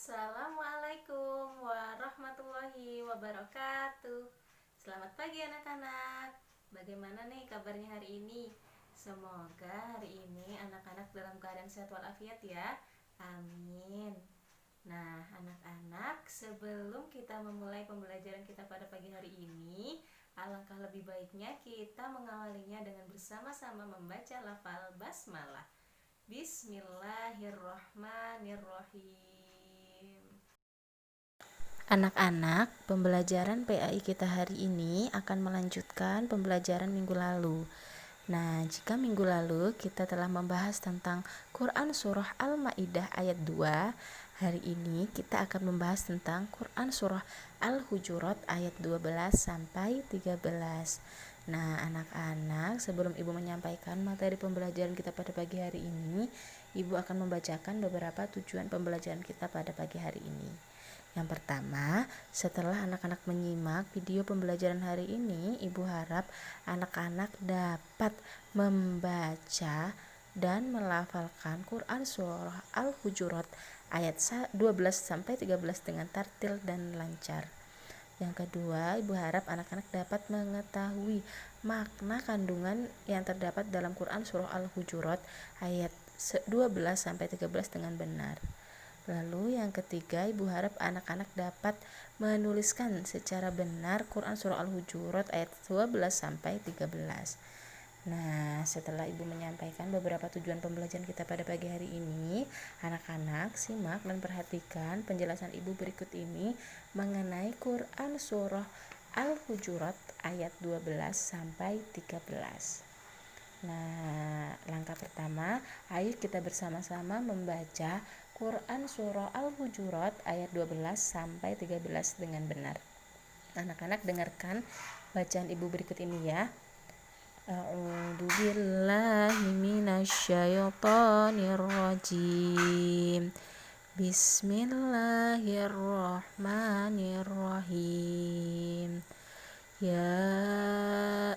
Assalamualaikum warahmatullahi wabarakatuh. Selamat pagi anak-anak. Bagaimana nih kabarnya hari ini? Semoga hari ini anak-anak dalam keadaan sehat walafiat ya. Amin. Nah, anak-anak, sebelum kita memulai pembelajaran kita pada pagi hari ini, alangkah lebih baiknya kita mengawalinya dengan bersama-sama membaca lafal basmalah. Bismillahirrahmanirrahim. Anak-anak, pembelajaran PAI kita hari ini akan melanjutkan pembelajaran minggu lalu. Nah, jika minggu lalu kita telah membahas tentang Quran Surah Al-Ma'idah ayat 2, hari ini kita akan membahas tentang Quran Surah Al-Hujurat ayat 12 sampai 13. Nah, anak-anak, sebelum Ibu menyampaikan materi pembelajaran kita pada pagi hari ini, Ibu akan membacakan beberapa tujuan pembelajaran kita pada pagi hari ini. Yang pertama, setelah anak-anak menyimak video pembelajaran hari ini, Ibu harap anak-anak dapat membaca dan melafalkan Quran Surah Al-Hujurat ayat 12 sampai 13 dengan tartil dan lancar. Yang kedua, Ibu harap anak-anak dapat mengetahui makna kandungan yang terdapat dalam Quran Surah Al-Hujurat ayat 12 sampai 13 dengan benar. Lalu yang ketiga, Ibu harap anak-anak dapat menuliskan secara benar Quran Surah Al-Hujurat ayat 12 sampai 13. Nah, setelah Ibu menyampaikan beberapa tujuan pembelajaran kita pada pagi hari ini, anak-anak simak dan perhatikan penjelasan Ibu berikut ini mengenai Quran Surah Al-Hujurat ayat 12 sampai 13. Nah, langkah pertama, ayo kita bersama-sama membaca Quran Surah Al-Hujurat ayat 12 sampai 13 dengan benar. Anak-anak dengarkan bacaan Ibu berikut ini ya. A'udzu billahi minasyaitonir rajim. Bismillahirrahmanirrahim. Ya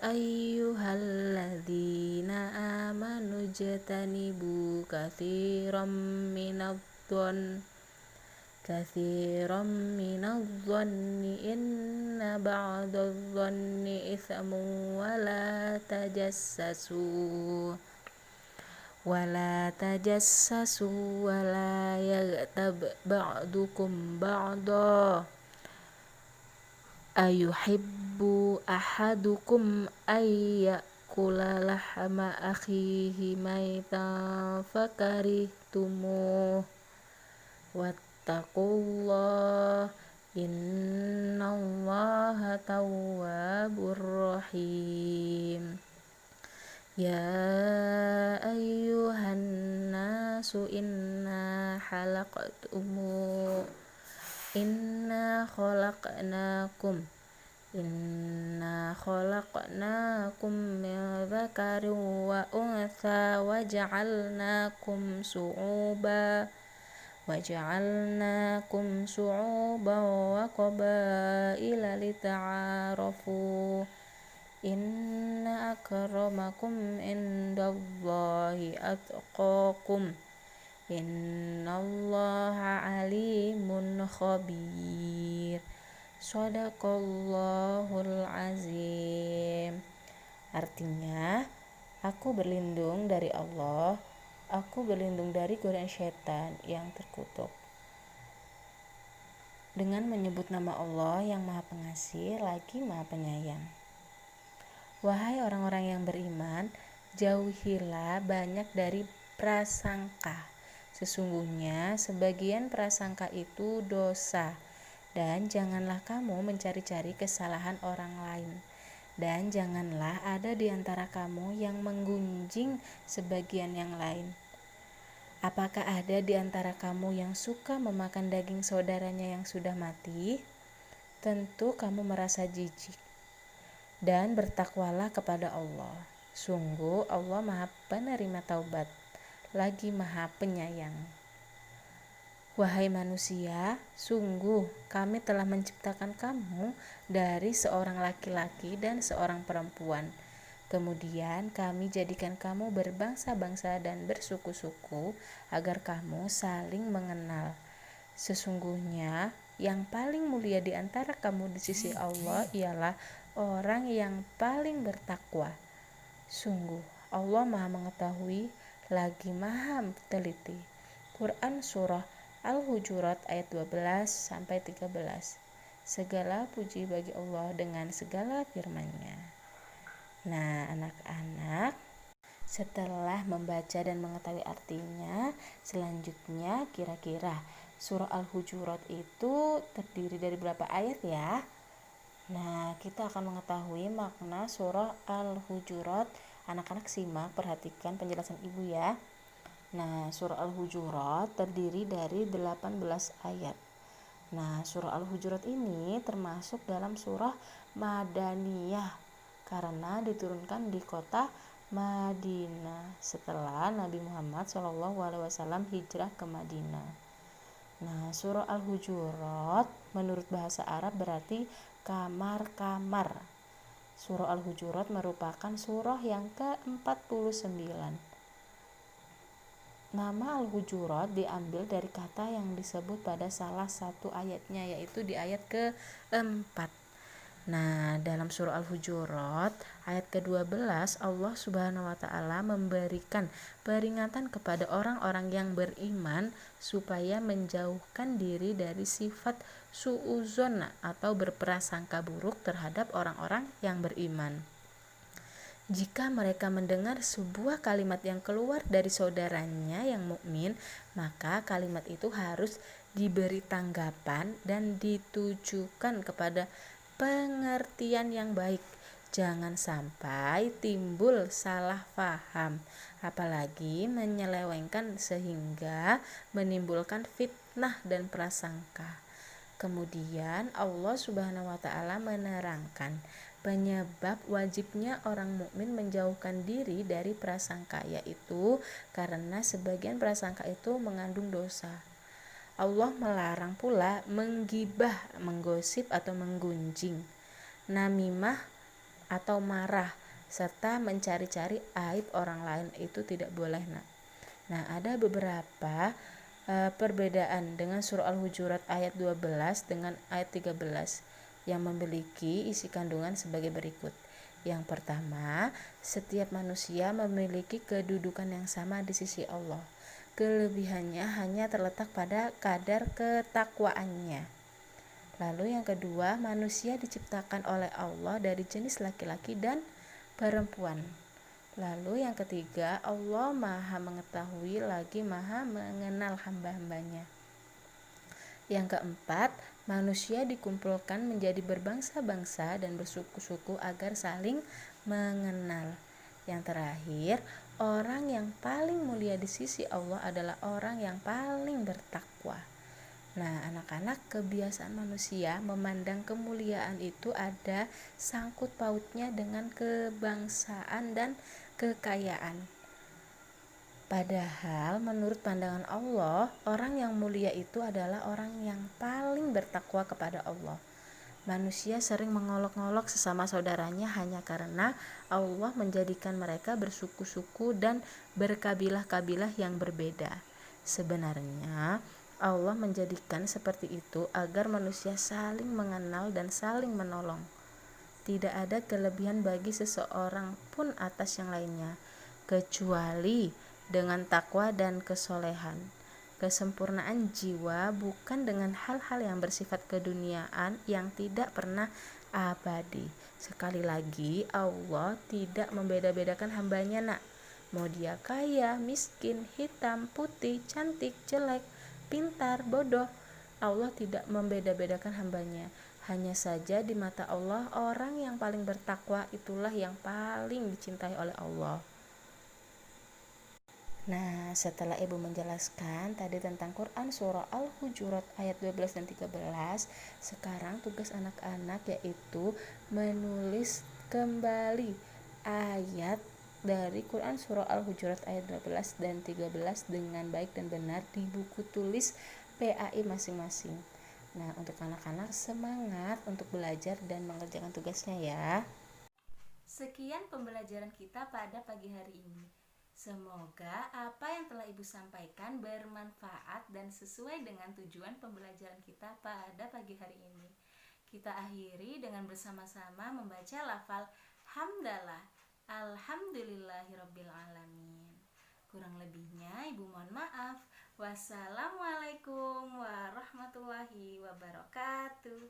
ayyuhalladzina amanu jtanibu katsiran minadh-dhanni inna ba'dadh-dhanni itsmun wa la tajassasu wa la yaghtab ba'dukum ba'da ayuhibbu ahadukum ayyakula lahma akhihi maitan fakarihtumuh wattaqullah innallaha tawwabur rahim. Ya ayyuhan nasu inna khalaqnakum min dzakarin wa untha waja'alnakum syu'uban wa qabaila lita'arafu inna akramakum indallahi atqakum innallaha alimun khabir. Shadaqallahul azim. Artinya, aku berlindung dari Allah, aku berlindung dari godaan syaitan yang terkutuk. Dengan menyebut nama Allah yang Maha Pengasih lagi Maha Penyayang. Wahai orang-orang yang beriman, jauhilah banyak dari prasangka. Sesungguhnya sebagian prasangka itu dosa. Dan janganlah kamu mencari-cari kesalahan orang lain. Dan janganlah ada di antara kamu yang menggunjing sebagian yang lain. Apakah ada di antara kamu yang suka memakan daging saudaranya yang sudah mati? Tentu kamu merasa jijik. Dan bertakwalah kepada Allah. Sungguh Allah Maha Penerima Taubat, lagi Maha Penyayang. Wahai manusia, sungguh kami telah menciptakan kamu dari seorang laki-laki dan seorang perempuan. Kemudian kami jadikan kamu berbangsa-bangsa dan bersuku-suku agar kamu saling mengenal. Sesungguhnya yang paling mulia di antara kamu di sisi Allah ialah orang yang paling bertakwa. Sungguh Allah Maha Mengetahui lagi Maha Teliti. Quran Surah Al-Hujurat ayat 12 sampai 13. Segala puji bagi Allah dengan segala firman-Nya. Nah, anak-anak, setelah membaca dan mengetahui artinya, selanjutnya kira-kira surah Al-Hujurat itu terdiri dari berapa ayat ya? Nah, kita akan mengetahui makna surah Al-Hujurat. Anak-anak simak, perhatikan penjelasan ibu ya. Nah, surah Al-Hujurat terdiri dari 18 ayat. Nah, surah Al-Hujurat ini termasuk dalam surah Madaniyah karena diturunkan di kota Madinah setelah Nabi Muhammad SAW hijrah ke Madinah. Nah, surah Al-Hujurat menurut bahasa Arab berarti kamar-kamar. Surah Al-Hujurat merupakan surah yang ke-49. Nama Al-Hujurat diambil dari kata yang disebut pada salah satu ayatnya, yaitu di ayat ke-4. Nah, dalam surah Al-Hujurat ayat ke-12 Allah Subhanahu wa taala memberikan peringatan kepada orang-orang yang beriman supaya menjauhkan diri dari sifat suudzon atau berprasangka buruk terhadap orang-orang yang beriman. Jika mereka mendengar sebuah kalimat yang keluar dari saudaranya yang mukmin, maka kalimat itu harus diberi tanggapan dan ditujukan kepada pengertian yang baik. Jangan sampai timbul salah paham, apalagi menyelewengkan sehingga menimbulkan fitnah dan prasangka. Kemudian Allah Subhanahu wa taala menerangkan penyebab wajibnya orang mukmin menjauhkan diri dari prasangka, yaitu karena sebagian prasangka itu mengandung dosa. Allah melarang pula menggibah, menggosip atau menggunjing, namimah atau marah, serta mencari-cari aib orang lain itu tidak boleh. Nah, ada beberapa perbedaan dengan surah Al-Hujurat ayat 12 dengan ayat 13 yang memiliki isi kandungan sebagai berikut. Yang pertama, setiap manusia memiliki kedudukan yang sama di sisi Allah. Kelebihannya hanya terletak pada kadar ketakwaannya. Lalu yang kedua, manusia diciptakan oleh Allah dari jenis laki-laki dan perempuan. Lalu yang ketiga, Allah Maha Mengetahui lagi Maha Mengenal hamba-hambanya. Yang keempat, manusia dikumpulkan menjadi berbangsa-bangsa dan bersuku-suku agar saling mengenal. Yang terakhir, orang yang paling mulia di sisi Allah adalah orang yang paling bertakwa. Nah, anak-anak, kebiasaan manusia memandang kemuliaan itu ada sangkut pautnya dengan kebangsaan dan kekayaan. Padahal menurut pandangan Allah, orang yang mulia itu adalah orang yang paling bertakwa kepada Allah. Manusia sering mengolok-olok sesama saudaranya hanya karena Allah menjadikan mereka bersuku-suku dan berkabilah-kabilah yang berbeda. Sebenarnya Allah menjadikan seperti itu agar manusia saling mengenal dan saling menolong. Tidak ada kelebihan bagi seseorang pun atas yang lainnya, kecuali dengan takwa dan kesolehan. Kesempurnaan jiwa bukan dengan hal-hal yang bersifat keduniaan yang tidak pernah abadi. Sekali lagi, Allah tidak membeda-bedakan hambanya, mau dia kaya, miskin, hitam, putih, cantik, jelek, pintar, bodoh. Allah tidak membeda-bedakan hambanya. Hanya saja di mata Allah, orang yang paling bertakwa itulah yang paling dicintai oleh Allah. Nah, setelah ibu menjelaskan tadi tentang Quran surah Al-Hujurat ayat 12 dan 13, sekarang tugas anak-anak yaitu menulis kembali ayat dari Quran surah Al-Hujurat ayat 12 dan 13 dengan baik dan benar di buku tulis PAI masing-masing. Nah, untuk anak-anak semangat untuk belajar dan mengerjakan tugasnya ya. Sekian pembelajaran kita pada pagi hari ini. Semoga apa yang telah Ibu sampaikan bermanfaat dan sesuai dengan tujuan pembelajaran kita pada pagi hari ini. Kita akhiri dengan bersama-sama membaca lafal hamdalah. Alhamdulillahirobbilalamin. Kurang lebihnya Ibu mohon maaf. Wassalamualaikum warahmatullahi wabarakatuh.